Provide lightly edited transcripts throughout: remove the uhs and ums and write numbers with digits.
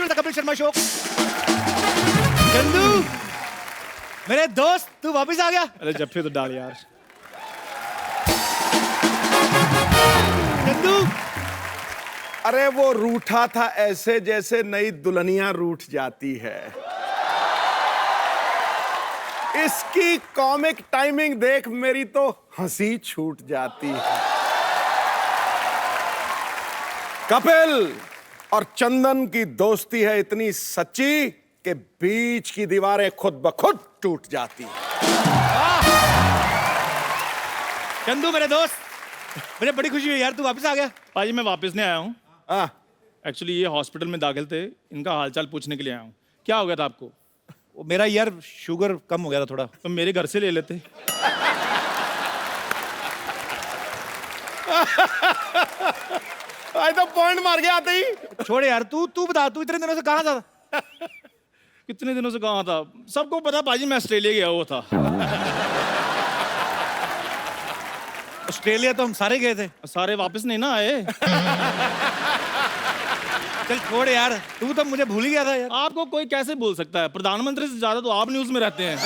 To the Kapil Sharma show. Chandu मेरे दोस्त, तू वापस आ गया। अरे जफ्फे तो डाल यार। चंदू अरे वो रूठा था ऐसे जैसे नई दुल्हनियां रूठ जाती है। इसकी कॉमिक टाइमिंग देख मेरी तो हंसी छूट जाती है। कपिल और चंदन की दोस्ती है इतनी सच्ची कि बीच की दीवारें खुद ब खुद टूट जाती हैं। चंदू मेरे दोस्त, मुझे बड़ी खुशी हुई यार, तू वापस आ गया। पाजी मैं वापस नहीं आया हूँ। हाँ, एक्चुअली ये हॉस्पिटल में दाखिल थे, इनका हालचाल पूछने के लिए आया हूँ। क्या हो गया था आपको? वो मेरा यार शुगर कम हो गया था थोड़ा। तो मेरे घर से ले लेते। आज तो पॉइंट मार के आते ही। छोड़ यार, तू बता, तू इतने दिनों से कहाँ था? कितने दिनों से कहाँ था? सबको पता पाजी, मैं ऑस्ट्रेलिया गया हुआ था। ऑस्ट्रेलिया तो हम सारे गए थे। सारे वापस नहीं ना आए। चल छोड़ यार, तू तो मुझे भूल ही गया था यार। आपको कोई कैसे भूल सकता है? प्रधानमंत्री से ज्यादा तो आप न्यूज में रहते हैं।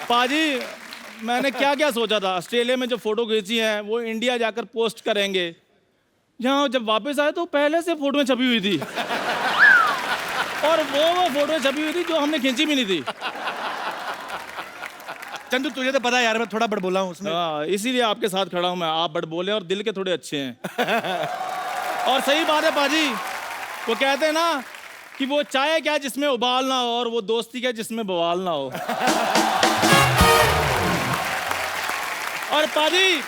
पाजी मैंने क्या क्या सोचा था, ऑस्ट्रेलिया में जो फोटो खींची है वो इंडिया जाकर पोस्ट करेंगे। यहाँ जब वापस आए तो पहले से फोटो छपी हुई थी, और वो फोटो छपी हुई थी जो हमने खींची भी नहीं थी। चंदू तुझे तो पता है यार, मैं थोड़ा बड़बोला हूँ उसमें। हाँ, इसीलिए आपके साथ खड़ा हूं मैं। आप बड़ बोले और दिल के थोड़े अच्छे हैं। और सही बात है पाजी, वो कहते हैं ना कि वो चाय क्या जिसमें उबाल ना हो, और वो दोस्ती क्या जिसमें बवाल ना हो। और पाजी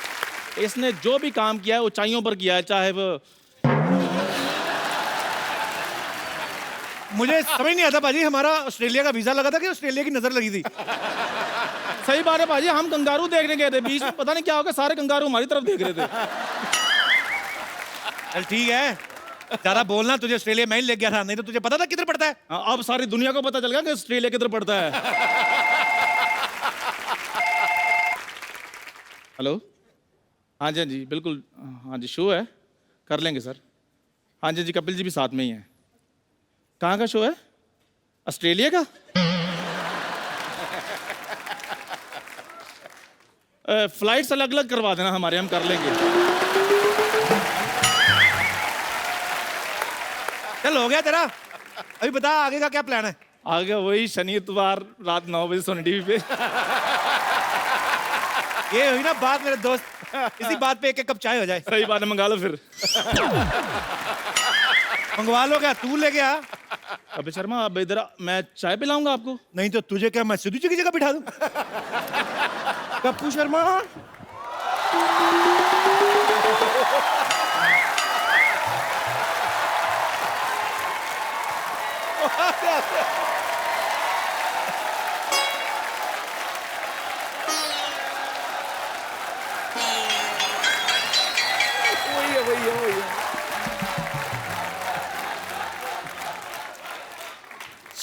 इसने जो भी काम किया है ऊंचाइयों पर किया है, चाहे वो मुझे समझ नहीं आता पाजी, हमारा ऑस्ट्रेलिया का वीजा लगा था कि ऑस्ट्रेलिया की नजर लगी थी? सही बात है पाजी, हम कंगारू देखने गए थे, बीच में पता नहीं क्या होगा, सारे कंगारू हमारी तरफ देख रहे थे। चल ठीक है, ज्यादा बोलना, तुझे ऑस्ट्रेलिया में ही ले गया था, नहीं तो तुझे पता था किधर पड़ता है। हाँ, अब सारी दुनिया को पता चल गया कि ऑस्ट्रेलिया किधर पड़ता है। हेलो, हाँ जी, हाँ जी, बिल्कुल, हाँ जी, शो है, कर लेंगे सर। हाँ जी जी, कपिल जी भी साथ में ही हैं। कहाँ का शो है? ऑस्ट्रेलिया का? फ्लाइट्स अलग अलग करवा देना हमारे, हम कर लेंगे। चल हो गया तेरा, अभी बता आगे का क्या प्लान है? आगे वही शनि इतवार रात 9 बजे सोनी टीवी पे। ये हुई ना बात मेरे दोस्त, इसी बात पे एक एक कप चाय हो जाए। सही बात है, मंगा लो फिर। मंगवा लो, क्या तू ले गया? अबे शर्मा, आप इधर मैं चाय पिलाऊंगा आपको। नहीं तो तुझे क्या मैं सिद्धू जी की जगह बिठा दूं? कप्पू शर्मा वही है।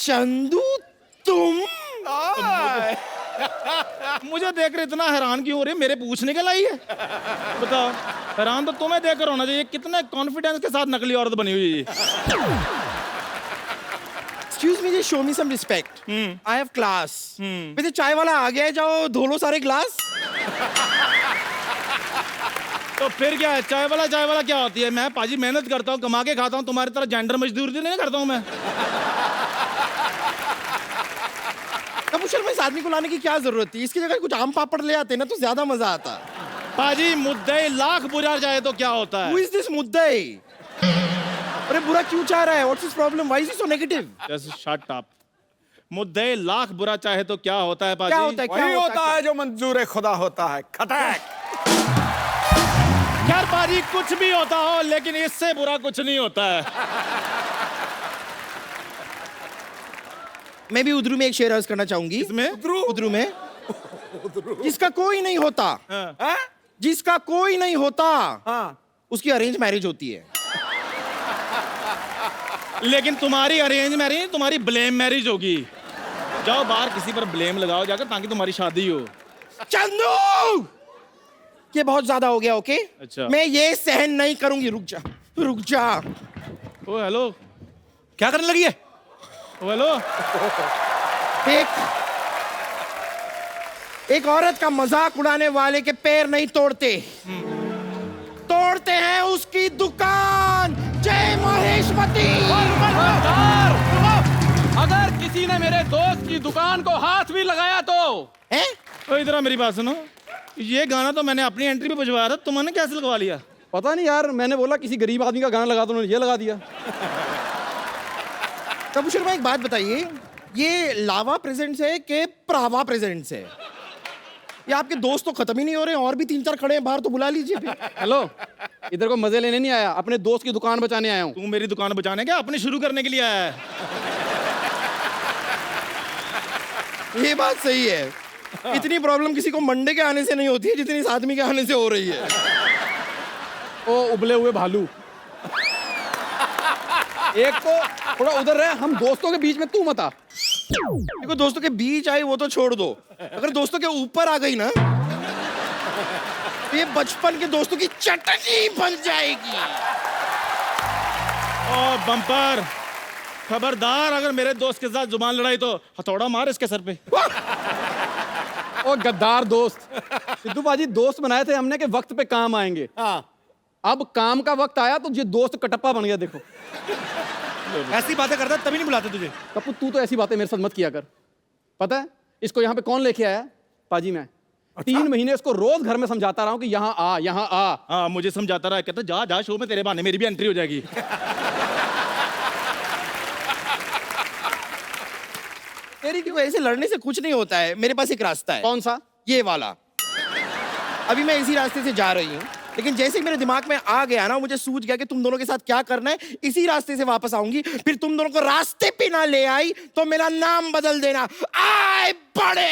चंदू तुम मुझे देख रहे इतना हैरान क्यों हो रहे? मेरे पूछने के लाई है? बताओ, हैरान तो तुम्हें देख कर होना चाहिए, कितने कॉन्फिडेंस के साथ नकली औरत बनी हुई है। Excuse me, just show me some respect. I have class. वैसे चाय वाला आ गया है, जाओ धो लो सारे ग्लास। तो फिर क्या है, चाय वाला क्या होती है? मैं पाजी मेहनत करता हूँ, कमा के खाता हूँ, तुम्हारी तरह जेंडर मजदूरी नहीं करता हूँ मैं। कपूर शर्मा, इस आदमी को लाने की क्या जरूरत थी? इसकी जगह कुछ आम पापड़ ले आते ना तो ज्यादा मजा आता। पाजी मुद्दे लाख बुरा जाए तो क्या होता है? Who is this मुद्दई? अरे बुरा क्यों चाह रहा है? What's his problem? Why is he so negative? Just shut up. मुद्दे लाख बुरा चाहे तो क्या होता है पाजी? क्या होता है? वही होता है जो मंजूर खुदा होता है। खटैक। यार पाजी कुछ भी होता हो, लेकिन इससे बुरा कुछ नहीं होता है। मैं भी उधरू में एक शेर अर्ज करना चाहूंगी। इसमें उधरू में जिसका कोई नहीं होता, हाँ? जिसका कोई नहीं होता, हाँ। उसकी अरेंज मैरिज होती है। लेकिन तुम्हारी अरेंज मैरिज, तुम्हारी ब्लेम मैरिज होगी। जाओ बाहर किसी पर ब्लेम लगाओ जाकर, ताकि तुम्हारी शादी हो। चंदू, ये बहुत ज्यादा हो गया। ओके, अच्छा। मैं ये सहन नहीं करूंगी। रुक जा। रुक जा। ओ हेलो, क्या करने लगी है? ओ हेलो। एक औरत का मजाक उड़ाने वाले के पैर नहीं तोड़ते, तोड़ते हैं उसकी दुकान। जय महेशमती। अगर किसी ने मेरे दोस्त की दुकान को हाथ भी लगाया तो हैं? तो इधर आ, मेरी बात सुनो। ये गाना तो मैंने अपनी एंट्री पे बजवाया था, तुमने कैसे लगवा लिया? पता नहीं यार, मैंने बोला किसी गरीब आदमी का गाना लगा दो, उन्होंने ये लगा दिया। कपूर शर्मा एक बात बताइए, ये लावा प्रेजेंट्स है कि प्रावा प्रेजेंट्स है? ये आपके दोस्त तो खत्म ही नहीं हो रहे, और भी 3-4 खड़े हैं बाहर, तो बुला लीजिए फिर। हेलो, इधर को मजे लेने नहीं आया, अपने दोस्त की दुकान बचाने आया हूँ। तू मेरी दुकान बचाने क्या अपनी शुरू करने के लिए आया है? ये बात सही है। इतनी प्रॉब्लम किसी को मंडे के आने से नहीं होती है जितनी इस आदमी के आने से हो रही है। ओ उबले हुए भालू, एक तो थोड़ा उधर रहे, हम दोस्तों के बीच में तू मत आ। देखो, दोस्तों के बीच आई वो तो छोड़ दो, अगर दोस्तों के ऊपर आ गई ना तो ये बचपन के दोस्तों की चटनी बन जाएगी। ओ बम्पर, खबरदार अगर मेरे दोस्त के साथ जुबान लड़ाई तो हथौड़ा मार इसके सर पे। ओ गद्दार दोस्त, सिद्धू बाजी दोस्त बनाए थे हमने कि वक्त पे काम आएंगे। अब काम का वक्त आया तो ये दोस्त कटप्पा बन गया। देखो ऐसी बातें करता तभी नहीं बुलाते तुझे। कपूर, तू तो ऐसी बातें मेरे साथ मत किया कर। पता है इसको यहाँ पे कौन लेके आया? पाजी मैं। 3 महीने इसको रोज घर में समझाता रहा हूँ कि यहाँ आ, यहाँ आ। हाँ, मुझे समझाता रहा, कहता जा जा शो में, तेरे बहाने मेरी भी एंट्री हो जाएगी। तेरी क्यों, ऐसे लड़ने से कुछ नहीं होता है। मेरे पास एक रास्ता है। कौन सा? ये वाला। अभी मैं इसी रास्ते से जा रही हूँ, लेकिन जैसे ही मेरे दिमाग में आ गया ना, मुझे सूझ गया कि तुम दोनों के साथ क्या करना है, इसी रास्ते से वापस आऊंगी। फिर तुम दोनों को रास्ते पे ना ले आई तो मेरा नाम बदल देना, आए बड़े।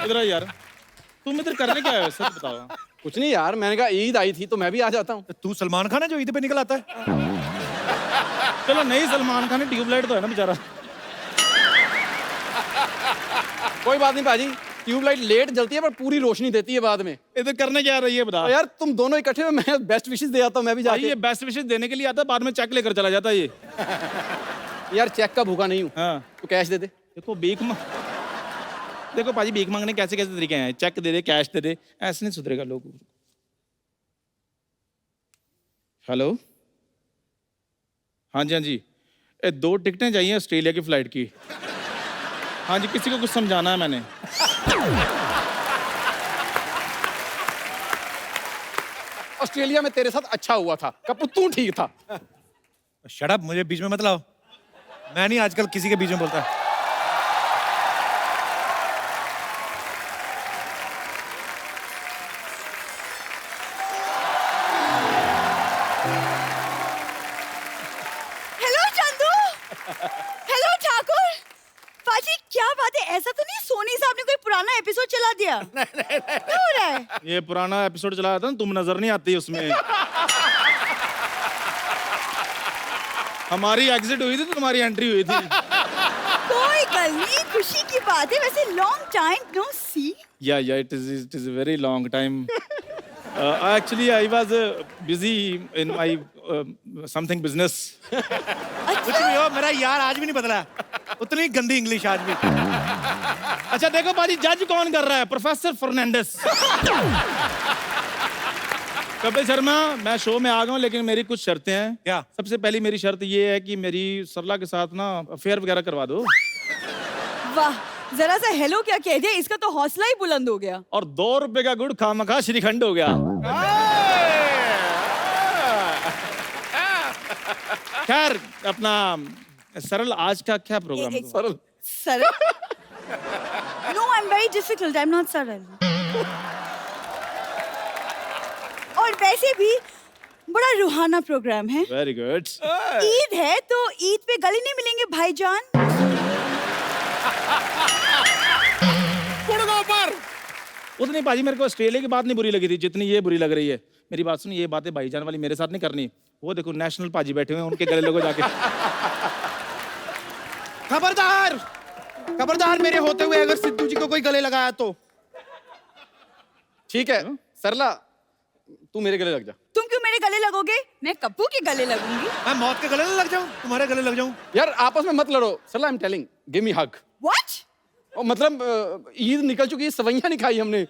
इधर आ यार, तुम इधर करने क्या आए हो, सच बताओ। कुछ नहीं यार, मैंने कहा ईद आई थी तो मैं भी आ जाता हूँ। तू सलमान खान है जो ईद पे निकल आता है? चलो नहीं, सलमान खान है, ट्यूबलाइट तो है ना बेचारा। कोई बात नहीं पाजी, ट्यूबलाइट लेट जलती है पर पूरी रोशनी देती है बाद में। इधर करने क्या आ रही है बता। यार तुम दोनों इकट्ठे में मैं बेस्ट विशेस दे आता हूँ, मैं भी भाई ये जाके। बेस्ट विशेस देने के लिए आता है, बाद में चेक लेकर चला जाता है ये। यार चेक का भूखा नहीं हूँ, हाँ तो कैश दे दे। देखो देखो पाजी, भीख मांगने कैसे कैसे तरीके हैं। चेक दे दे, कैश दे दे, ऐसे नहीं सुधरेगा लोग। हेलो, हाँ जी हाँ जी, 2 टिकटें चाहिए ऑस्ट्रेलिया की फ्लाइट की। हाँ जी, किसी को कुछ समझाना है मैंने। ऑस्ट्रेलिया में तेरे साथ अच्छा हुआ था कपूर, तू ठीक था। शट अप, मुझे बीच में मत लाओ। मैं नहीं आजकल किसी के बीच में बोलता। Hello Chandu, hello Thakur. पाजी क्या बात है, ऐसा तो नहीं सोनी साहब ने कोई पुराना एपिसोड चला दिया? क्या हो रहा है? ये पुराना एपिसोड चला था ना, तुम नजर नहीं आती उसमें। हमारी एग्जिट हुई थी तो तुम्हारी एंट्री हुई थी। कोई गल नहीं, खुशी की बात है। वैसे लॉन्ग टाइम नो सी। या it is a very long time. Actually I was busy in my something business. कुछ भी हो, मेरा यार आज भी नहीं बदला। उतनी गंदी इंग्लिश आज भी। अच्छा देखो पाजी, जज कौन कर रहा है? प्रोफेसर फर्नांडिस। कपिल शर्मा, मैं शो में आ गया हूँ, लेकिन मेरी कुछ शर्तें हैं। क्या? सबसे पहली मेरी शर्त ये है कि मेरी सरला के साथ ना अफेयर वगैरह करवा दो। वाह, जरा सा हेलो क्या कह दिया, इसका तो हौसला ही बुलंद हो गया। और 2 रुपए का गुड़ खामखा श्रीखंड हो गया। खैर, अपना सरल, आज का क्या प्रोग्राम? सरल सरल? No, I am very difficult, I am not सरल। और वैसे भी बड़ा रूहाना प्रोग्राम है। Very good. ईद है तो ईद पे गले नहीं मिलेंगे भाईजान। उतनी पाजी मेरे को ऑस्ट्रेलिया की बात नहीं बुरी लगी थी जितनी ये बुरी लग रही है। मेरी बात सुन, ये बातें भाईजान वाली मेरे साथ नहीं करनी। वो देखो नेशनल पाजी बैठे हुए हैं, उनके गले लगो जाके। खबरदार, खबरदार मेरे होते हुए अगर सिद्धू जी को कोई गले लगाया तो। ठीक है सरला, तू मेरे गले लग जा। तुम क्यों मेरे गले लगोगे? मैं कप्पू के गले लगूंगी। मैं मौत के गले लग जाऊं, तुम्हारे गले लग जाऊं? यार आपस में मत लड़ो। Sarla, I am telling, give me hug. What? और मतलब ईद निकल चुकी है, सवैयां नहीं खाई हमने।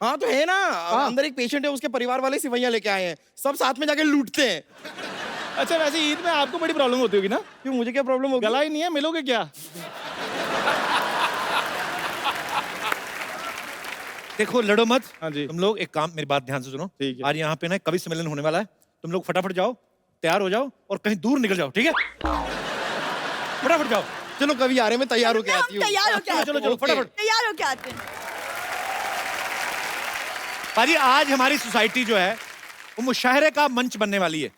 हाँ तो है ना, अंदर एक पेशेंट है, उसके परिवार वाले सिवैयां लेके आए हैं, सब साथ में जाके लूटते हैं। अच्छा वैसे ईद में आपको बड़ी प्रॉब्लम होती होगी ना? क्यों, मुझे क्या प्रॉब्लम होगी? गला ही नहीं है, मिलोगे क्या? देखो लड़ो मत। हाँ जी। तुम लोग एक काम, मेरी बात ध्यान से सुनो। ठीक है। आज यहाँ पे ना कवि सम्मेलन होने वाला है, तुम लोग फटाफट जाओ, तैयार हो जाओ और कहीं दूर निकल जाओ, ठीक है? फटाफट जाओ। चलो कभी आ रहे, मैं तैयार होके आती हम हूँ। तैयार हो क्या? चलो, चलो, फटाफट। तैयार हो क्या आते हैं? पाजी आज हमारी सोसाइटी जो है वो मुशायरे का मंच बनने वाली है।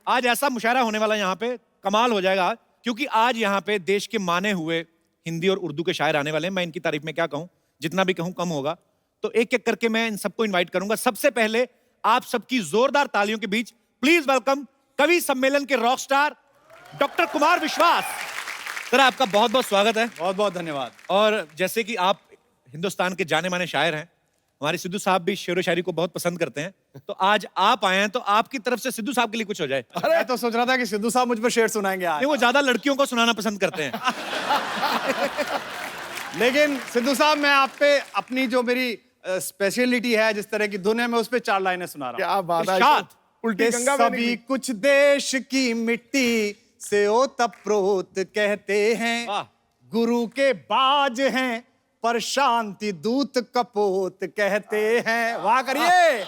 आज ऐसा मुशायरा होने वाला है यहाँ पे, कमाल हो जाएगा, क्योंकि आज यहाँ पे देश के माने हुए हिंदी और उर्दू के शायर आने वाले हैं। मैं इनकी तारीफ में क्या कहूँ, जितना भी कहूँ कम होगा। तो एक एक करके मैं इन सबको इनवाइट करूंगा। सबसे पहले आप सबकी जोरदार तालियों के बीच प्लीज वेलकम कवि सम्मेलन के रॉक स्टार डॉक्टर कुमार विश्वास। सर आपका बहुत बहुत स्वागत है। बहुत बहुत धन्यवाद। और जैसे कि आप हिंदुस्तान के जाने माने शायर हैं, हमारे सिद्धू साहब भी शेर व शायरी को बहुत पसंद करते हैं, तो आज आप आए हैं तो आपकी तरफ से सिद्धू साहब के लिए कुछ हो जाए। अरे मैं तो सोच रहा था कि सिद्धू साहब मुझ पर शेर सुनाएंगे आज, नहीं, वो ज्यादा लड़कियों को सुनाना पसंद करते हैं। लेकिन सिद्धू साहब मैं आप पे अपनी जो मेरी स्पेशलिटी है, जिस तरह की दुनिया में, उस पे 4 लाइनें सुना रहा हूँ। क्या बात है, इरशाद। उल्टी कि गंगा में सभी निकली। कुछ देश की मिट्टी से ओतप्रोत कहते हैं, वाह। गुरु के बाज हैं पर शांति दूत कपोत कहते हैं। वाह करिए।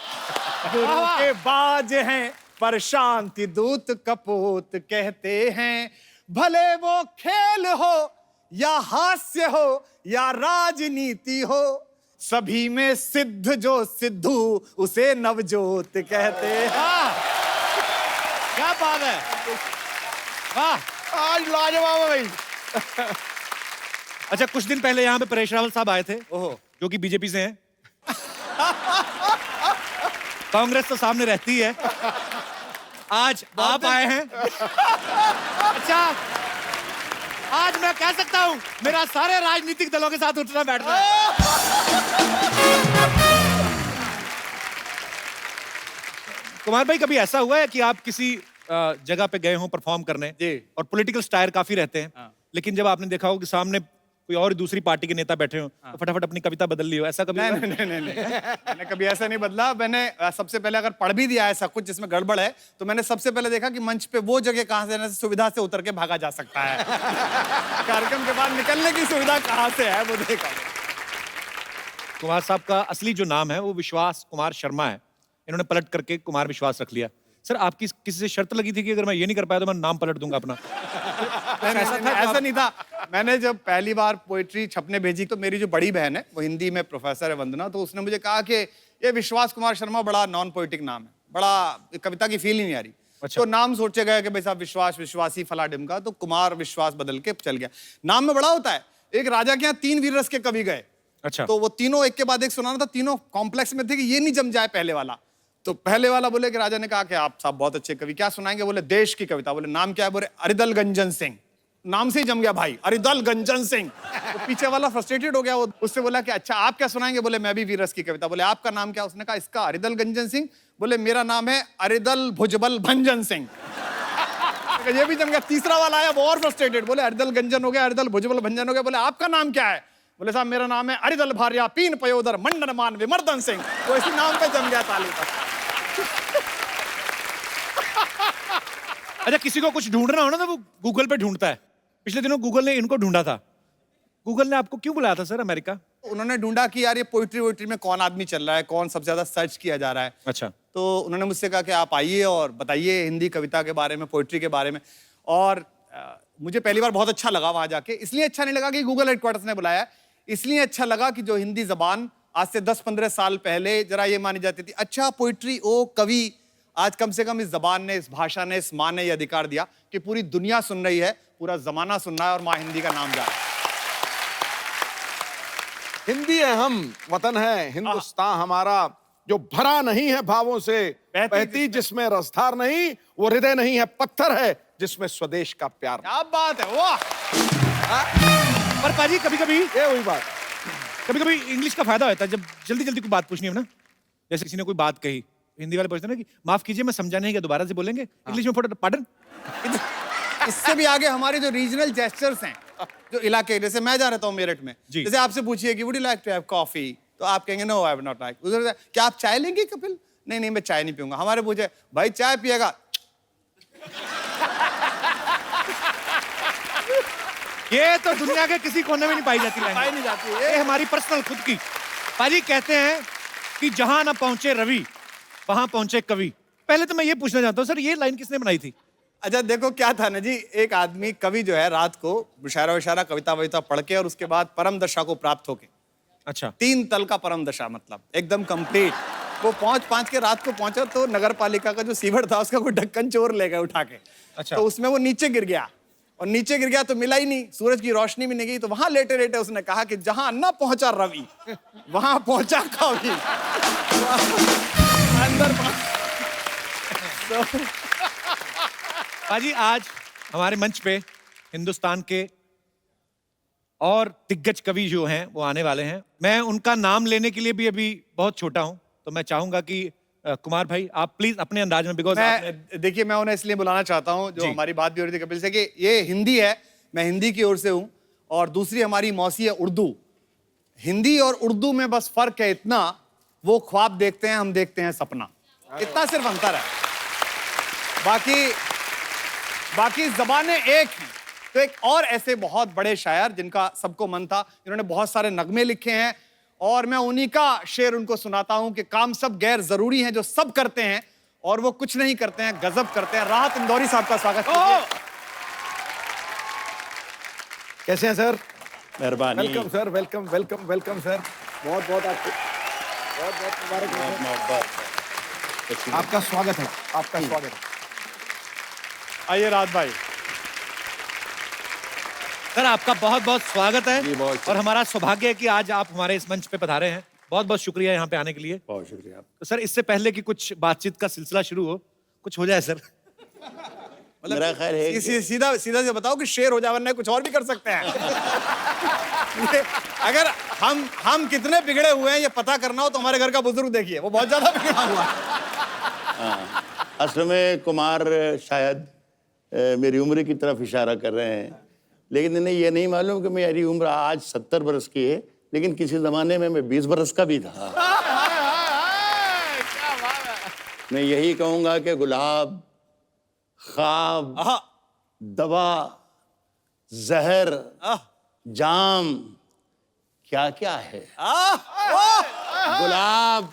गुरु के बाज हैं पर शांति दूत कपोत कहते हैं। भले वो खेल हो या हास्य हो या राजनीति हो, सभी में सिद्ध जो सिद्धू उसे नवजोत कहते हैं। क्या बात है, वाह। आज लाजवाब है भाई। अच्छा, कुछ दिन पहले यहाँ पे परेश रावल साहब आए थे, जो कि बीजेपी से हैं। कांग्रेस तो सामने रहती है। आज आप आए हैं। अच्छा, आज मैं कह सकता हूं मेरा सारे राजनीतिक दलों के साथ उठना बैठना है। कुमार भाई, कभी ऐसा हुआ है कि आप किसी जगह पे गए हों परफॉर्म करने और पॉलिटिकल स्टायर काफी रहते हैं, लेकिन जब आपने देखा हो कि सामने कोई और दूसरी पार्टी के नेता बैठे हो तो फटाफट अपनी कविता बदल ली हो, ऐसा कभी? नहीं, मैंने कभी ऐसा नहीं बदला। मैंने सबसे पहले अगर पढ़ भी दिया ऐसा कुछ जिसमें गड़बड़ है, तो मैंने सबसे पहले देखा कि मंच पे वो जगह कहां से सुविधा से उतर के भागा जा सकता है। कार्यक्रम के बाद निकलने की सुविधा कहां से है वो देखा। कुमार साहब का असली जो नाम है वो विश्वास कुमार शर्मा है, इन्होंने पलट करके कुमार विश्वास रख लिया। सर, आपकी किसी से शर्त लगी थी कि अगर मैं ये नहीं कर पाया तो मैं नाम पलट दूंगा अपना? ऐसा नहीं था। मैंने जब पहली बार पोएट्री छपने भेजी तो मेरी जो बड़ी बहन है वो हिंदी में प्रोफेसर है, वंदना, तो उसने मुझे कहा कि ये विश्वास कुमार शर्मा बड़ा नॉन पोएटिक नाम है, बड़ा कविता की फील ही नहीं आ रही। अच्छा। तो नाम सोचे गए कि भाई साहब विश्वास, विश्वासी, फला डिमका, तो कुमार विश्वास बदल के चल गया। नाम में बड़ा होता है। एक राजा के यहाँ 3 वीर रस के कवि गए। अच्छा। तो वो तीनों एक के बाद एक सुनाना था, तीनों कॉम्प्लेक्स में थे कि ये नहीं जम जाए पहले वाला। तो पहले वाला बोले कि राजा ने कहा कि आप साहब बहुत अच्छे कवि, क्या सुनाएंगे? बोले देश की कविता। बोले नाम क्या है? बोले अरिदल गंजन सिंह। नाम से ही जम गया भाई, अरिदल गंजन सिंह। तो पीछे वाला फ्रस्ट्रेटेड हो गया, वो उससे बोला कि अच्छा आप क्या सुनाएंगे? बोले मैं भी वीरस की कविता। बोले आपका नाम क्या? उसने कहा इसका अरिदल गंजन सिंह। बोले मेरा नाम है अरिदल भुजबल भंजन सिंह। ये भी जम गया। तीसरा वाला आया, वो और फ्रस्ट्रेटेड, बोले अरिदल गंजन हो गया, अरिदल भुजबल भंजन हो गया। बोले आपका नाम क्या है? बोले साहब मेरा नाम है अरिदल भार्या पीन पयोदर मंडन मान विमर्दन सिंह। तो इसी नाम पे जम गया ताली पर। अच्छा, किसी को कुछ ढूंढना हो ना तो वो गूगल पे ढूंढता है। पिछले दिनों गूगल ने इनको ढूंढा था। गूगल ने आपको क्यों बुलाया था सर अमेरिका? उन्होंने ढूंढा कि यार ये पोइट्री वोइट्री में कौन आदमी चल रहा है, कौन सबसे ज्यादा सर्च किया जा रहा है। अच्छा। तो उन्होंने मुझसे कहा कि आप आइए और बताइए हिंदी कविता के बारे में, पोइट्री के बारे में। और मुझे पहली बार बहुत अच्छा लगा वहां जाके। इसलिए अच्छा नहीं लगा कि गूगल हेडक्वार्टर्स ने बुलाया, इसलिए अच्छा लगा कि जो हिंदी जबान आज से 10-15 साल पहले जरा ये मानी जाती थी, अच्छा पोइट्री, ओ कवि, आज कम से कम इस जबान ने, इस भाषा ने, इस माँ ने ये अधिकार दिया कि पूरी दुनिया सुन रही है, पूरा जमाना सुन रहा है और माँ हिंदी का नाम जा रहा है। हिंदी है हम, वतन है हिंदुस्तान हमारा, जो भरा नहीं है भावों से, बहती जिसमें रसधार नहीं, वो हृदय नहीं है पत्थर है जिसमें स्वदेश का प्यार। क्या बात है, वाह। पर पाजी कभी कभी ये हुई बात। इंग्लिश का फायदा होता है जब जल्दी जल्दी कोई बात पूछनी हो ना। जैसे किसी ने कोई बात कही, हिंदी वाले पूछते हैं ना कि माफ कीजिए मैं समझा नहीं, क्या दोबारा से बोलेंगे? इंग्लिश में फटाफट पार्डन। इससे भी आगे हमारे जो रीजनल जेस्चर्स हैं, जो इलाके, जैसे मैं जा रहता हूँ मेरठ में, जी। जैसे आपसे पूछिए कि would you like to have coffee, तो आप कहेंगे no I would not like. उधर से, क्या आप चाय लेंगे कपिल? नहीं नहीं मैं चाय नहीं पीऊंगा। हमारे पूछे भाई चाय पिएगा? ये तो दुनिया के किसी कोने में नहीं पाई जाती language। पाई नहीं जाती है। ये हमारी पर्सनल खुद की। पाजी कहते हैं कि जहां ना पहुंचे रवि वहां पहुंचे कवि। पहले तो मैं ये पूछना चाहता हूँ सर, ये लाइन किसने बनाई थी? अच्छा देखो क्या था ना जी, एक आदमी कवि जो है रात को मुशायरा वशायरा कविता वविता पढ़ के और उसके बाद परम दशा को प्राप्त होके, अच्छा 3 तल का परम दशा मतलब एकदम कंप्लीट, वो पहुंच के रात को पहुंचा तो नगर पालिका का जो सीवर था उसका कोई ढक्कन चोर ले गए उठा के। अच्छा। तो उसमें वो नीचे गिर गया, और नीचे गिर गया तो मिला ही नहीं, सूरज की रोशनी भी नहीं गई। तो वहां लेटे लेटे उसने कहा कि जहां न पहुंचा रवि वहां पहुंचा कवि। अंदर पाजी आज हमारे मंच पे हिंदुस्तान के और दिग्गज कवि जो हैं वो आने वाले हैं। मैं उनका नाम लेने के लिए भी अभी बहुत छोटा हूं, तो मैं चाहूंगा कि कुमार भाई आप प्लीज अपने अंदाज में, बिकॉज देखिए मैं उन्हें इसलिए बुलाना चाहता हूं, जो जी। हमारी बात भी हो रही थी कपिल से कि ये हिंदी है, मैं हिंदी की ओर से हूं, और दूसरी हमारी मौसी है उर्दू। हिंदी और उर्दू में बस फर्क है इतना, वो ख्वाब देखते हैं, हम देखते हैं सपना, इतना सिर्फ अंतर है। बाकी जबानें एक हैं। तो एक और ऐसे बहुत बड़े शायर जिनका सबको मन था, जिन्होंने बहुत सारे नगमे लिखे हैं, और मैं उन्हीं का शेर उनको सुनाता हूं कि काम सब गैर जरूरी हैं जो सब करते हैं और वो कुछ नहीं करते हैं, गजब करते हैं। राहत इंदौरी साहब का स्वागत कीजिए। कैसे हैं सर? मेहरबानी। Welcome sir, welcome welcome welcome sir. बहुत बहुत आपको मुबारक। आपका स्वागत है, आपका स्वागत है। आइए राहत भाई। सर आपका बहुत बहुत स्वागत है। जी, बहुत और हमारा सौभाग्य है कि आज आप हमारे इस मंच पे पधारे हैं। बहुत बहुत शुक्रिया यहाँ पे आने के लिए। बहुत शुक्रिया। तो सर इससे पहले कि कुछ बातचीत का सिलसिला शुरू हो, कुछ हो जाए सर। मेरा ख्याल है कि सीधा सीधा से बताओ कि शेर हो जाए, वरना कुछ और भी कर सकते हैं। अगर हम कितने बिगड़े हुए हैं ये पता करना हो तो हमारे घर का बुजुर्ग देखिए, वो बहुत ज्यादा बिगड़ा हुआ है। असल में कुमार शायद मेरी उम्र की तरफ इशारा कर रहे हैं, लेकिन इन्हें ये नहीं मालूम कि मेरी उम्र आज 70 बरस की है, लेकिन किसी जमाने में मैं 20 बरस का भी था। मैं यही कहूंगा कि गुलाब, ख्वाब, दवा, जहर, जाम क्या क्या है। गुलाब,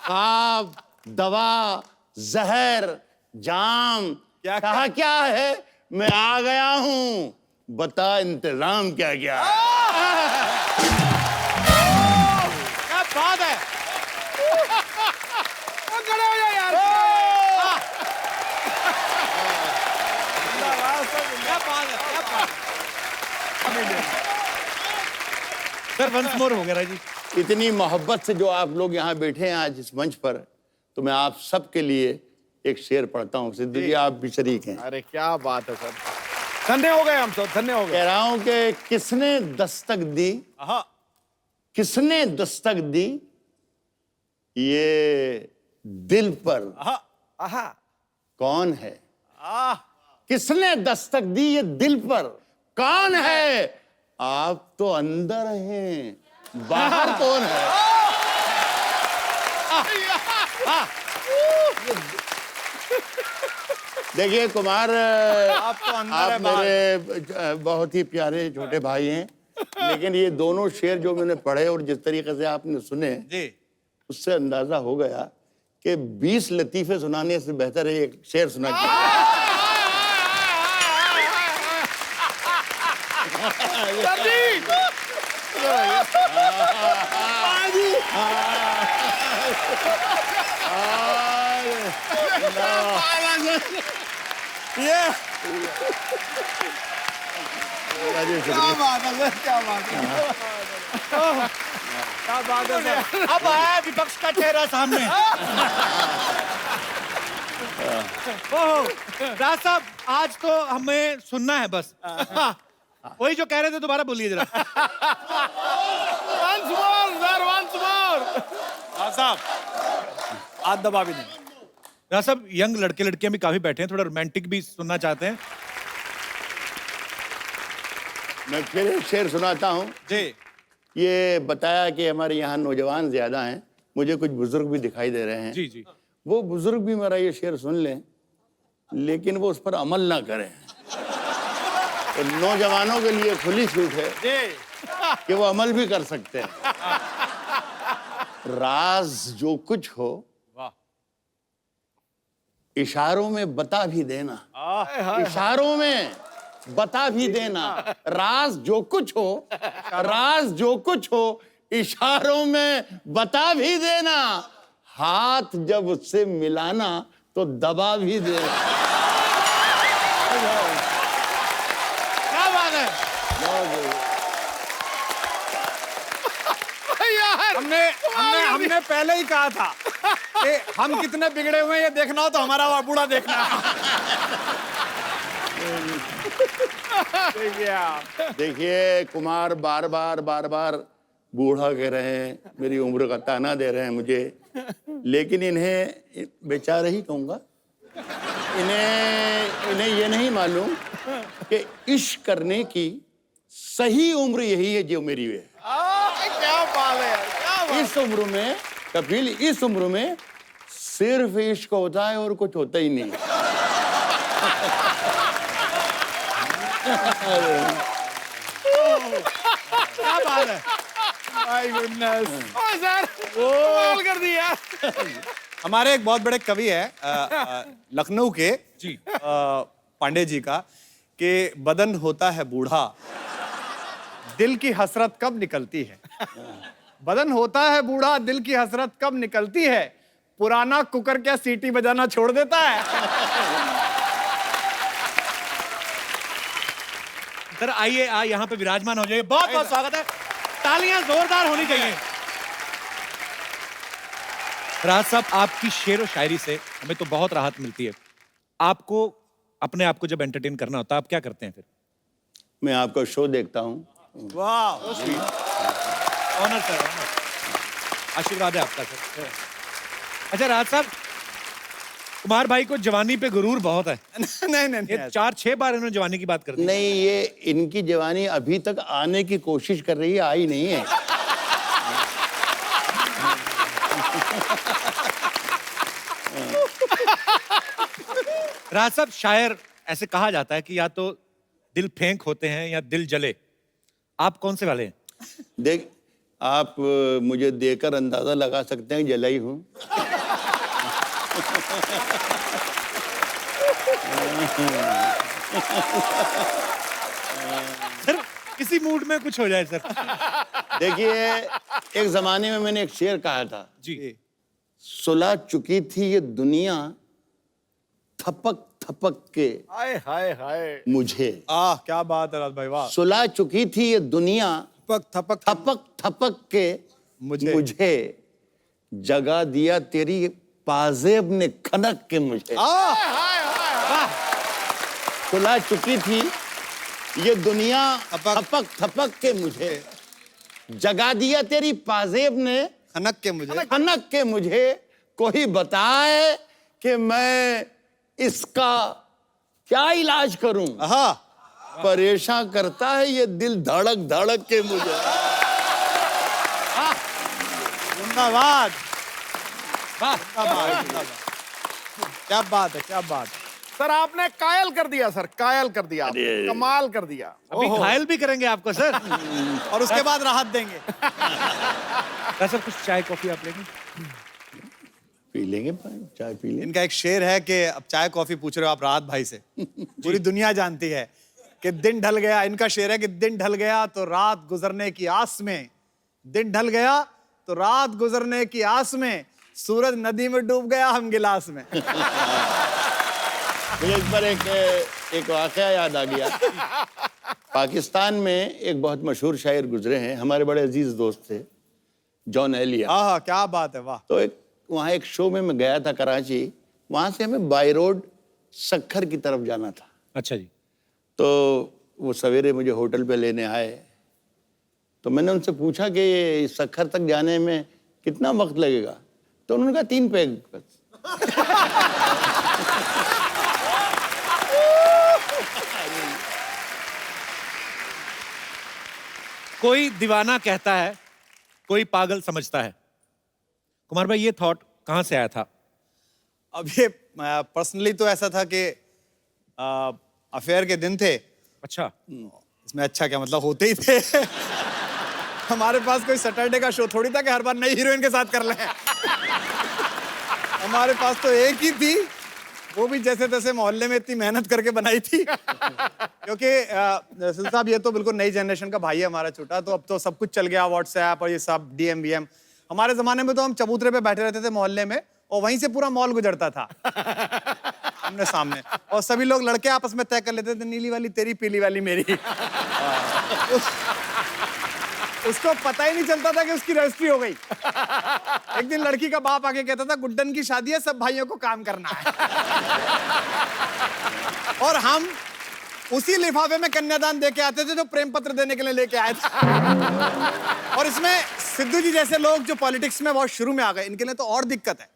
ख्वाब, दवा, जहर, जाम क्या क्या है। मैं आ गया हूं, बता इंतजाम क्या क्या है। क्या बात है। खड़े हो जाओ यार। क्या बात है, क्या बात है। सर वंस मोर हो गया जी। इतनी मोहब्बत से जो आप लोग यहाँ बैठे हैं आज इस मंच पर, तो मैं आप सबके लिए एक शेर पढ़ता हूँ। सिद्धू जी आप भी शरीक हैं। अरे क्या बात है सर, धन्य हो गए हम सब, धन्य हो गए। कह रहा हूं कि किसने दस्तक दी, किसने दस्तक दी ये दिल पर, कौन है। किसने दस्तक दी ये दिल पर, कौन है। आप तो अंदर हैं, बाहर कौन है। देखिए कुमार, आप तो अंदर है, आप मेरे बहुत ही प्यारे छोटे भाई हैं, लेकिन ये दोनों शेर जो मैंने पढ़े और जिस तरीके से आपने सुने जी, उससे अंदाजा हो गया कि 20 लतीफे सुनाने से बेहतर है एक शेर सुना चाहिए। क्या बात है सर, क्या बात है, क्या बात है सर। अब आया विपक्ष का चेहरा सामने। ओहो राज साहब, आज तो हमें सुनना है बस। वही जो कह रहे थे दोबारा बोलिए जरा। Once more, sir, once more. हाँ साहब, हाथ दबा भी नहीं। राज साहब, यंग लड़के लड़कियां भी काफी बैठे हैं, थोड़ा रोमांटिक भी सुनना चाहते हैं। मैं फिर एक शेर सुनाता हूँ। जी। ये बताया कि हमारे यहाँ नौजवान ज्यादा हैं, मुझे कुछ बुजुर्ग भी दिखाई दे रहे हैं। जी जी। वो बुजुर्ग भी मेरा ये शेर सुन लें, लेकिन वो उस पर अमल ना करें। तो नौजवानों के लिए खुली छूट है कि वो अमल भी कर सकते हैं। राज जो कुछ हो इशारों में बता भी देना, इशारों में बता भी देना। राज जो कुछ हो, राज जो कुछ हो इशारों में बता भी देना। हाथ जब उससे मिलाना तो दबा भी देना। क्या बात है यार, हमने पहले ही कहा था कि हम कितने बिगड़े हुए हैं ये देखना हो तो हमारा वो बूढ़ा देखना। देखिए कुमार बार बार बूढ़ा कह रहे हैं, मेरी उम्र का ताना दे रहे हैं मुझे, लेकिन इन्हें बेचारे ही कहूंगा। इन्हें ये नहीं मालूम कि इश्क करने की सही उम्र यही है जो मेरी है। क्या बात है यार, क्या बात। इस उम्र में कपिल, इस उम्र में सिर्फ इश्क होता है और कुछ होता ही नहीं। क्या बात है। My goodness. सर, कमाल कर दिया। हमारे एक बहुत बड़े कवि है लखनऊ के जी। पांडे जी का, कि बदन होता है बूढ़ा, दिल की हसरत कब निकलती है। बदन होता है बूढ़ा, दिल की हसरत कब निकलती है। पुराना कुकर क्या सीटी बजाना छोड़ देता है। सर आइए, यहाँ पे विराजमान हो जाइए। बहुत बहुत स्वागत है, तालियां जोरदार होनी चाहिए। राज साहब, आपकी शेर और शायरी से हमें तो बहुत राहत मिलती है। आपको अपने आप को जब एंटरटेन करना होता है, आप क्या करते हैं फिर? मैं आपका शो देखता हूँ। वाह, ऑनर सर, ऑनर। आशीर्वाद है आपका सर। अच्छा राज साहब, कुमार भाई को जवानी पे गुरूर बहुत है। नहीं ये 4-6 बार इन्होंने जवानी की बात कर दी। नहीं, ये इनकी जवानी अभी तक आने की कोशिश कर रही है, आई नहीं है। राज साहब, शायर ऐसे कहा जाता है कि या तो दिल फेंक होते हैं या दिल जले। आप कौन से वाले हैं? देख, आप मुझे देकर अंदाजा लगा सकते हैं जलाई हूं। सर किसी मूड में कुछ हो जाए सर। देखिए, एक जमाने में मैंने एक शेर कहा था, जी। सुलह चुकी थी ये दुनिया थपक थपक के हाय हाय हाय। मुझे। क्या बात है राज भाई, वाह। सुलह चुकी थी ये दुनिया थपक थपक थपक थपक के मुझे जगा दिया तेरी पाजेब ने खनक के मुझे। सुलह चुकी थी ये दुनिया थपक थपक के मुझे जगा दिया तेरी पाजेब ने खनक के मुझे। खनक के मुझे। कोई बताए कि मैं इसका क्या इलाज करूं। परेशान करता है ये दिल धड़क धड़क के मुझे। जिंदाबाद, क्या बात है, क्या बात है। सर आपने कायल कर दिया, सर कायल कर दिया, कमाल कर दिया। अभी घायल भी करेंगे आपको सर। और उसके बाद राहत देंगे। सर कुछ चाय कॉफी आप लेंगे? पी लेंगे, चाय पी लेंगे। इनका एक शेर है कि अब चाय कॉफी पूछ रहे हो आप राहत भाई से, पूरी दुनिया जानती है कि दिन ढल गया। इनका शेर है कि दिन ढल गया तो रात गुजरने की आस में, दिन ढल गया तो रात गुजरने की आस में, सूरज नदी में डूब गया हम गिलास में। मुझे इस पर एक वाकया याद आ गया। पाकिस्तान में एक बहुत मशहूर शायर गुजरे हैं, हमारे बड़े अजीज दोस्त थे, जॉन एलिया। क्या बात है, वाह। तो वहाँ एक शो में मैं गया था कराची, वहाँ से हमें बाई रोड सक्खर की तरफ जाना था। अच्छा जी। तो वो सवेरे मुझे होटल पे लेने आए, तो मैंने उनसे पूछा कि ये सक्खर तक जाने में कितना वक्त लगेगा, तो उन्होंने कहा 3 पैग बस। कोई दीवाना कहता है, कोई पागल समझता है। कुमार भाई, ये थॉट कहां से आया था? अब ये पर्सनली तो ऐसा था कि अफेयर के दिन थे, अच्छा, इसमें अच्छा क्या मतलब होते ही थे। हमारे पास कोई सैटरडे का शो थोड़ी था कि हर बार नई हीरोइन के साथ कर लें। हमारे पास तो एक ही थी, वो भी जैसे तैसे मोहल्ले में इतनी मेहनत करके बनाई थी। क्योंकि सिल साहब ये तो बिल्कुल नई जनरेशन का भाई है हमारा छोटा, तो अब तो सब कुछ चल गया, व्हाट्सएप और ये सब डीएम वीएम। हमारे जमाने में तो हम चबूतरे पे बैठे रहते थे मोहल्ले में, और वहीं से पूरा मॉल गुजरता था आमने सामने, और सभी लोग लड़के आपस में तय कर लेते थे, नीली वाली तेरी, पीली वाली मेरी। उसको पता ही नहीं चलता था कि उसकी रजिस्ट्री हो गई। एक दिन लड़की का बाप आके कहता था, गुड्डन की शादी है, सब भाइयों को काम करना है। और हम उसी लिफाफे में कन्यादान देके आते थे जो प्रेम पत्र देने के लिए लेके आए थे। और इसमें सिद्धू जी जैसे लोग जो पॉलिटिक्स में बहुत शुरू में आ गए, इनके लिए तो और दिक्कत है।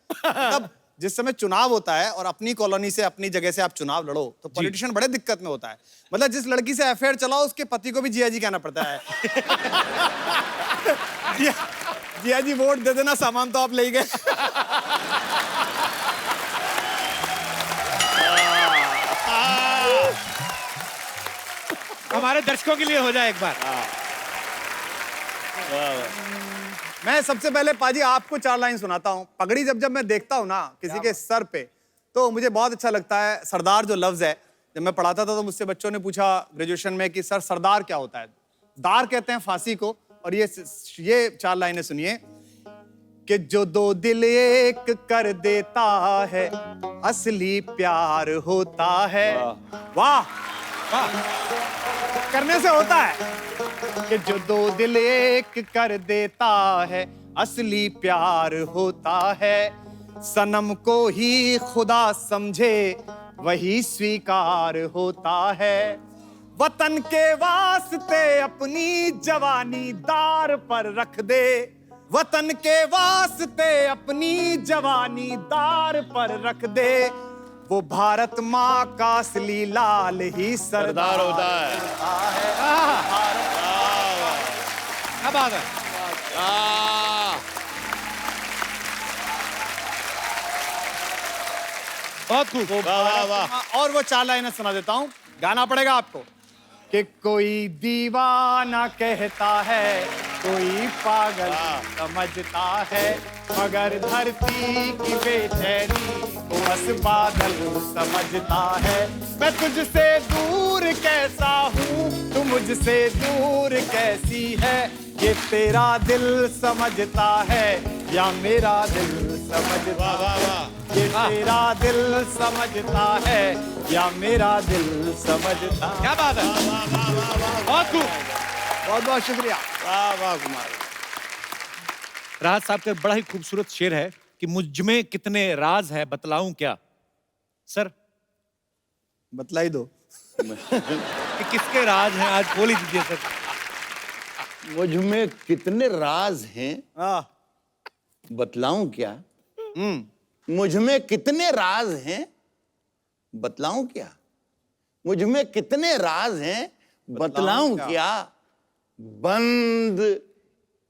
तब जिस समय चुनाव होता है और अपनी कॉलोनी से, अपनी जगह से आप चुनाव लड़ो, तो पॉलिटिशियन बड़े दिक्कत में होता है। मतलब जिस लड़की से अफेयर चलाओ, उसके पति को भी जिया जी कहना पड़ता है। जिया जी वोट दे देना, सामान तो आप ले गए। हमारे दर्शकों के लिए हो जाए एक बार। मैं सबसे पहले पाजी आपको 4 लाइन सुनाता हूँ। पगड़ी जब मैं देखता हूँ ना किसी के सर पे, तो मुझे बहुत अच्छा लगता है। सरदार जो लफ्ज है, जब मैं पढ़ाता था तो मुझसे बच्चों ने पूछा ग्रेजुएशन में कि सर सरदार क्या होता है। दार कहते हैं फांसी को, और ये 4 लाइनें सुनिए कि जो 2 दिल एक कर देता है, असली प्यार होता है। वाह वाह, करने से होता है कि जो 2 दिल एक कर देता है, असली प्यार होता है। सनम को ही खुदा समझे, वही स्वीकार होता है। वतन के वास्ते अपनी जवानी दार पर रख दे, वतन के वास्ते अपनी जवानी दार पर रख दे। वो भारत माँ का असली लाल ही सरदार होता है। क्या बात है। बहुत खूब। और वो 4 लाइनें सुना देता हूँ, गाना पड़ेगा आपको। कि कोई दीवाना कहता है, कोई पागल समझता है, मगर धरती की बेचैनी को बस बादल समझता है। मैं तुझसे दूर कैसा हूँ, तू मुझसे दूर कैसी है, ये तेरा दिल समझता है या मेरा दिल समझता है। ये तेरा दिल समझता है या मेरा दिल समझता। क्या बात है। बहुत खूब। बहुत बहुत शुक्रिया। वाह वाह कुमार। राहत साहब का बड़ा ही खूबसूरत शेर है कि मुझ में कितने राज है, बतलाऊं क्या। सर बतला ही दो कि किसके राज हैं, आज बोल ही दीजिए सर। मुझ में कितने राज हैं, हाँ। बतलाऊं क्या। मुझ में कितने राज हैं, बतलाऊं क्या। मुझ में कितने राज हैं, बतलाऊं क्या। बंद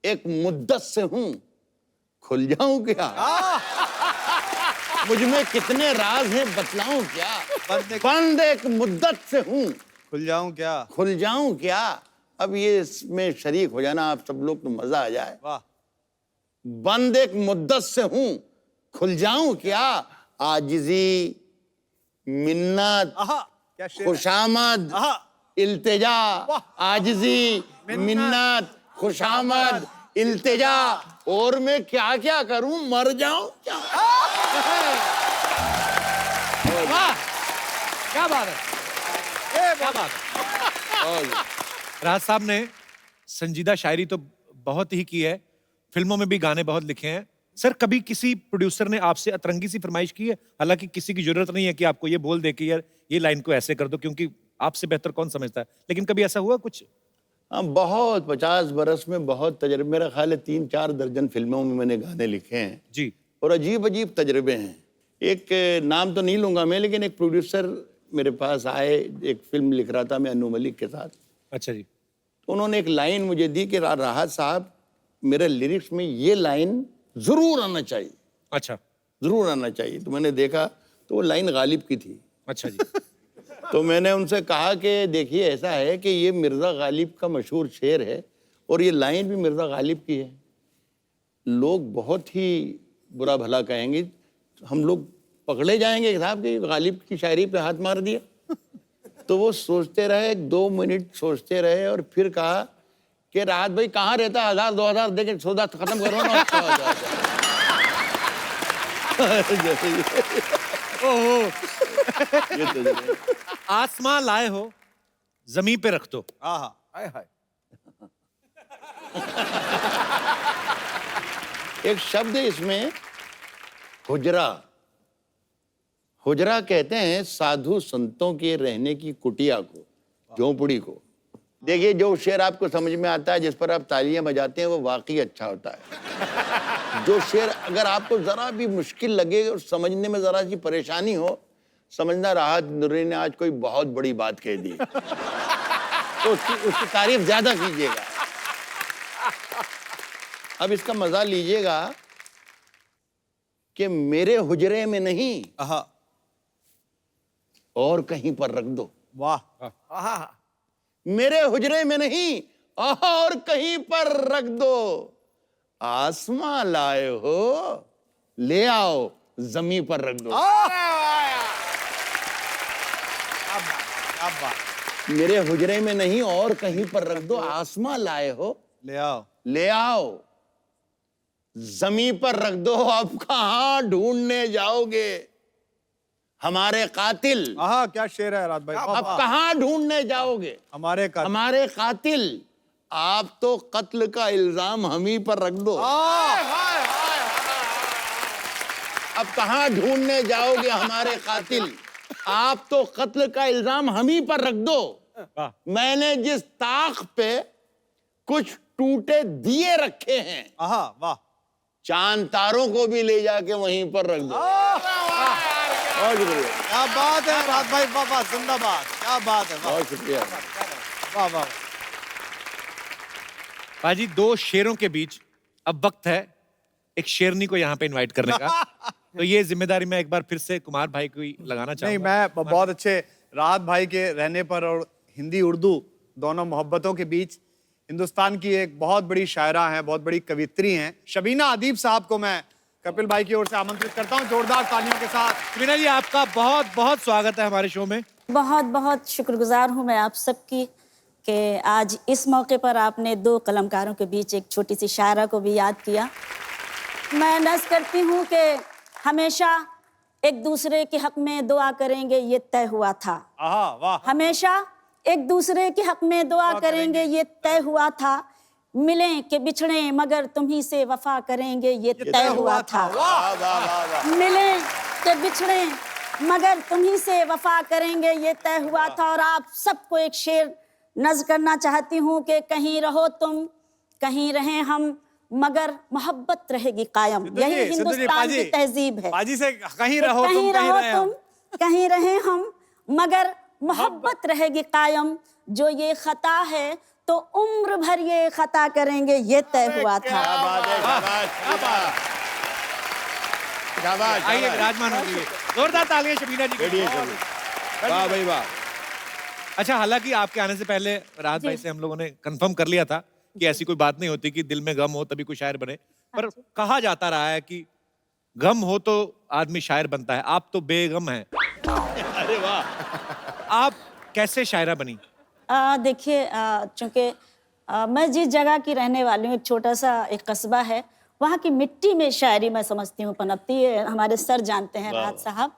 एक मुद्दत से हूं, खुल जाऊं क्या। मुझ में कितने राज हैं, बतलाऊं क्या। बंद एक मुद्दत से हूं, खुल जाऊं क्या। खुल जाऊं क्या। अब ये इसमें शरीक हो जाना आप सब लोग, तो मजा आ जाए। वाह। बंद एक मुद्दत से हूं, खुल जाऊं क्या। आजिजी, मिन्नत, क्या शेर है। खुशामद, इल्तिजा। आजिजी, मिन्नत, खुशामद, इल्तिजा। और मैं क्या क्या करूं, मर जाऊं क्या। वाह, क्या बात है। क्या बात है। राहत साहब ने संजीदा शायरी तो बहुत ही की है, फिल्मों में भी गाने बहुत लिखे हैं। सर कभी किसी प्रोड्यूसर ने आपसे अतरंगी सी फरमाइश की है, हालांकि किसी की जरूरत नहीं है कि आपको ये बोल दे कि यार ये लाइन को ऐसे कर दो, क्योंकि आपसे बेहतर कौन समझता है, लेकिन कभी ऐसा हुआ कुछ? हाँ, बहुत 50 बरस में बहुत तजर्बे, मेरा ख्याल है 3-4 दर्जन फिल्मों में मैंने गाने लिखे हैं जी। और अजीब अजीब तजर्बे हैं। एक नाम तो नहीं लूंगा मैं, लेकिन एक प्रोड्यूसर मेरे पास आए, एक फिल्म लिख रहा था मैं अनु मलिक के साथ। अच्छा जी। तो उन्होंने एक लाइन मुझे दी कि राहत साहब, मेरे लिरिक्स में ये लाइन जरूर आना चाहिए, अच्छा। जरूर आना चाहिए। तो मैंने देखा तो वो लाइन गालिब की थी। अच्छा जी। तो मैंने उनसे कहा कि देखिए ऐसा है कि ये मिर्ज़ा गालिब का मशहूर शेर है और ये लाइन भी मिर्ज़ा गालिब की है। लोग बहुत ही बुरा भला कहेंगे, हम लोग पकड़े जाएंगे साहब कि गालिब की शायरी पे हाथ मार दिया। तो वो सोचते रहे, 2 मिनट सोचते रहे और फिर कहा कि राहत भाई कहाँ रहता है, 1000-2000 दे के सौदा खत्म करो ना। ये तो आसमां लाए हो जमीन पे रख दो। आहा हाय हाय। एक शब्द है इसमें, हुजरा। हुजरा कहते हैं साधु संतों के रहने की कुटिया को, झोंपड़ी को। देखिए, जो शेर आपको समझ में आता है, जिस पर आप तालियां बजाते हैं, वो वाकई अच्छा होता है। जो शेर अगर आपको जरा भी मुश्किल लगे और समझने में जरा सी परेशानी हो, समझना राहत नूरी ने आज कोई बहुत बड़ी बात कह दी, तो उसकी तारीफ ज्यादा कीजिएगा। अब इसका मजा लीजिएगा कि मेरे हुजरे में नहीं आहा और कहीं पर रख दो। वाह मेरे हुजरे में नहीं और कहीं पर रख दो। आसमां लाए हो, ले आओ जमीन पर रख दो। मेरे हुजरे में नहीं और कहीं पर रख दो। आसमां लाए हो, ले आओ ले आओ जमीन पर रख दो। अब कहां ढूंढने जाओगे हमारे कातिल? आहा क्या शेर है राहत भाई। अब कहां ढूंढने जाओगे हमारे का हमारे कातिल? आप तो कत्ल का इल्जाम हम ही पर रख दो। अब कहां ढूंढने जाओगे हमारे कातिल? आप तो कत्ल का इल्जाम हम ही पर रख दो। मैंने जिस ताक पे कुछ टूटे दिए रखे हैं, आहा वाह चांद तारों को भी ले जाके वहीं पर रख दो। बहुत शुक्रिया, क्या बात है राहत भाई, वाह वाह जिंदाबाद, क्या बात है, वाह बहुत शुक्रिया। वाह वाह। पाजी, 2 शेरों के बीच अब वक्त है एक शेरनी को यहाँ पे इनवाइट करने का। तो ये जिम्मेदारी मैं एक बार फिर से कुमार भाई को ही लगाना नहीं, चाहूंगा। मैं बहुत अच्छे राहत भाई के रहने पर और हिंदी उर्दू दोनों मोहब्बतों के बीच हिंदुस्तान की एक बहुत बड़ी शायरा हैं, बहुत बड़ी कवित्री हैं, शबीना अदीब साहब को मैं कपिल भाई की ओर से आमंत्रित करता हूं जोरदार तालियों के साथ। शबीना जी, आपका बहुत बहुत स्वागत है हमारे शो में। बहुत बहुत शुक्रगुजार हूँ मैं आप सबकी कि आज इस मौके पर आपने 2 कलमकारों के बीच एक छोटी सी शायरा को भी याद किया। मैं नज़ करती हूँ कि हमेशा एक दूसरे के हक में दुआ करेंगे, ये तय हुआ था। आहा वाह। हमेशा एक दूसरे के हक में दुआ करेंगे, ये तय हुआ था। मिलें कि बिछड़े मगर तुम्ही से वफा करेंगे, ये तय हुआ था। मिलें कि बिछड़े मगर तुम्ही से वफा करेंगे, ये तय हुआ था। और आप सबको एक शेर नज़्म करना चाहती हूँ कि कहीं रहो तुम, कहीं रहें हम, मगर मोहब्बत रहेगी कायम। यही हिंदुस्तान की तहजीब है। पाजी से कहीं रहो तुम, कहीं रहो तुम, कहीं रहें हम, मगर मोहब्बत रहेगी कायम। जो ये खता है तो उम्र भर ये खता करेंगे, ये तय हुआ था। आइए विराजमान हो जाइए। जोरदार तालियां शबीना जी के लिए। वाह भाई वाह। अच्छा, हालांकि आपके आने से पहले राहत भाई से हम लोगों ने कंफर्म कर लिया था कि ऐसी कोई बात नहीं होती कि दिल में गम हो तभी कोई शायर बने, पर कहा जाता रहा है कि गम हो तो आदमी शायर बनता है। आप तो बेगम हैं। अरे वाह। आप कैसे शायरा बनी? देखिए, चूंकि मैं जिस जगह की रहने वाली हूँ, एक छोटा सा एक कस्बा है, वहाँ की मिट्टी में शायरी मैं समझती हूँ पनपती है। हमारे सर जानते हैं राहत साहब।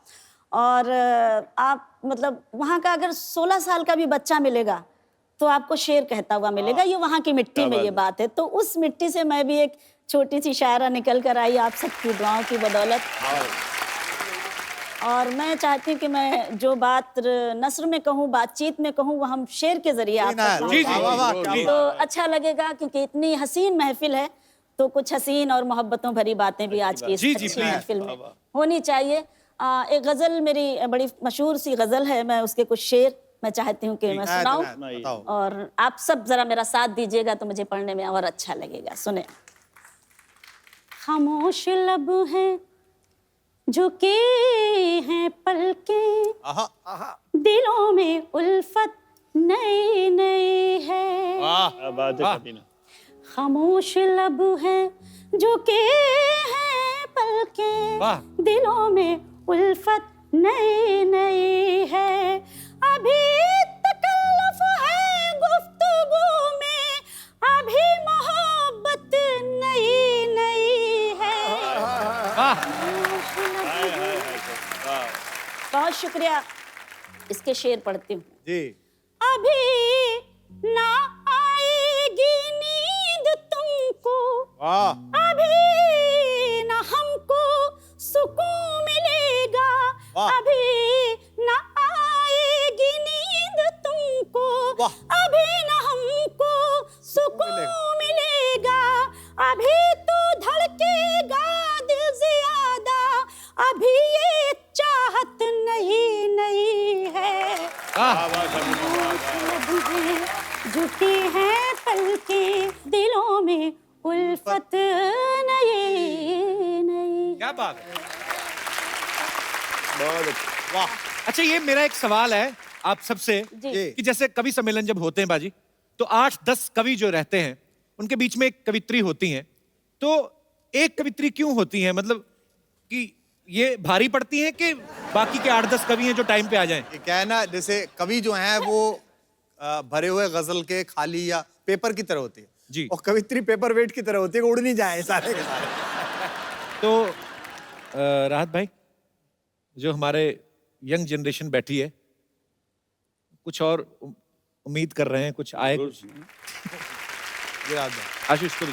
और आप मतलब वहाँ का अगर 16 साल का भी बच्चा मिलेगा तो आपको शेर कहता हुआ मिलेगा। ये वहाँ की मिट्टी में ये बात है। तो उस मिट्टी से मैं भी एक छोटी सी शायरा निकल कर आई आप सबकी दुआओं की बदौलत। और मैं चाहती हूँ कि मैं जो बात नस्र में कहूँ, बातचीत में कहूँ, वो हम शेर के जरिए आप तक जी, जी, पहुंचाएं। तो अच्छा लगेगा, क्योंकि इतनी हसीन महफिल है, तो कुछ हसीन और मोहब्बतों भरी बातें भी आज की इस जी, जी, अच्छी please। महफिल में होनी चाहिए। एक गजल मेरी बड़ी मशहूर सी गजल है, मैं उसके कुछ शेर मैं चाहती हूँ कि मैं सुनाऊं, और आप सब जरा मेरा साथ दीजिएगा तो मुझे पढ़ने में और अच्छा लगेगा। सुने। खामोश लब हैं झुके हैं पलकें, दिलों में उल्फत नई नई है। क्या बात है कभी ना। खामोश लब हैं झुके हैं पलकें, दिलों में उल्फत नई नई है। अभी तकल्लुफ है गुफ्तगू में, अभी मोहब्बत नई नई है। बहुत शुक्रिया। इसके शेर पढ़ती हूँ। जी। अभी ना आएगी नींद तुमको, अभी ना हमको सुकून मिलेगा, अभी ना आएगी नींद तुमको, अभी ना हमको सुकून मिलेगा, अभी तो धड़केगा दिल ज्यादा, अभी ये चाहत नहीं नहीं है। झुकी हैं पलकें, दिलों में उल्फत नई नई। क्या बात है, बहुत अच्छा। वाह। अच्छा, ये मेरा एक सवाल है आप सबसे कि जैसे कवि सम्मेलन जब होते हैं बाजी, तो 8-10 कवि जो रहते हैं उनके बीच में एक कवित्री होती हैं, तो एक कवित्री क्यों होती है? मतलब कि ये भारी पड़ती है कि बाकी के 8-10 कवि हैं जो टाइम पे आ जाएं? क्या है ना, जैसे कवि जो हैं वो भरे हुए गजल के खाली या पेपर की तरह होती है जी, और कवित्री पेपर वेट की तरह होती है, उड़ नहीं जाए सारे के सारे। तो राहत भाई, जो हमारे यंग जनरेशन बैठी है, कुछ और उम्मीद कर रहे हैं, कुछ आए कुछ? आशीष को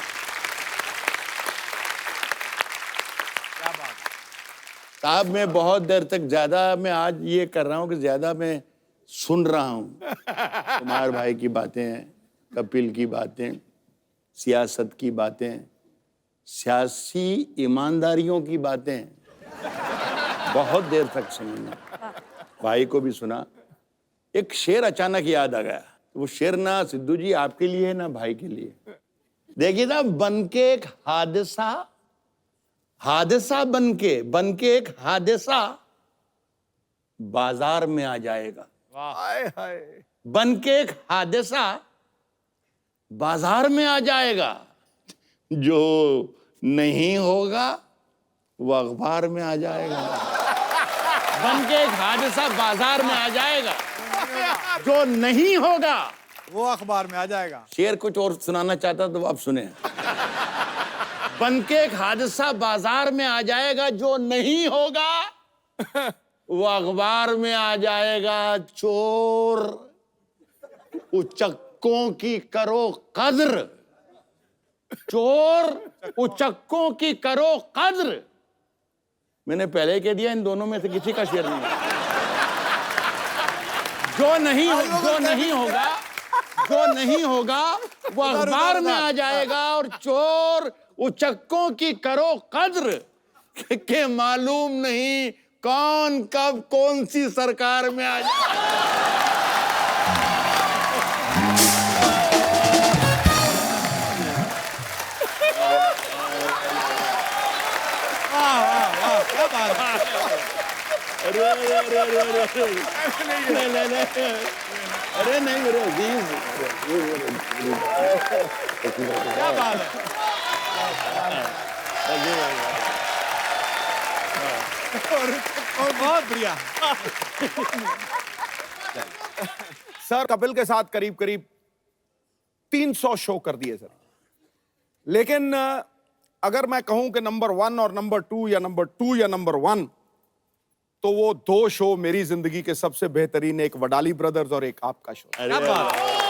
साहब, मैं बहुत देर तक ज्यादा मैं आज ये कर रहा हूँ कि ज्यादा मैं सुन रहा हूँ। कुमार भाई की बातें, कपिल की बातें, सियासत की बातें, सियासी ईमानदारियों की बातें, बहुत देर तक सुनी। भाई को भी सुना। एक शेर अचानक याद आ गया। वो शेर ना सिद्धू जी आपके लिए है ना भाई के लिए। देखिए ना, बन के एक हादसा बन के एक हादसा बाजार में आ जाएगा। बन के एक हादसा बाजार में आ जाएगा, जो नहीं होगा वो अखबार में आ जाएगा। बन के एक हादसा बाजार में आ जाएगा, जो नहीं होगा वो अखबार में आ जाएगा। शेर कुछ और सुनाना चाहता तो आप सुने। बन के एक हादसा बाजार में आ जाएगा, जो नहीं होगा वो अखबार में आ जाएगा। चोर उचक्कों की करो कद्र, चोर उचक्कों की करो कद्र। मैंने पहले कह दिया, इन दोनों में से किसी का शेर नहीं है। जो नहीं होगा वो अखबार में आ जाएगा, और चोर उचक्कों की करो कद्र के मालूम नहीं कौन कब कौन सी सरकार में आ जाए। अरे नहीं मेरे अजीज, क्या बात है। और बहुत बढ़िया। सर कपिल के साथ करीब करीब 300 शो कर दिए सर, लेकिन अगर मैं कहूं कि नंबर 1 और नंबर 2 या नंबर 2 या नंबर 1, तो वो 2 शो मेरी जिंदगी के सबसे बेहतरीन, एक वडाली ब्रदर्स और एक आपका शो। क्या बात है।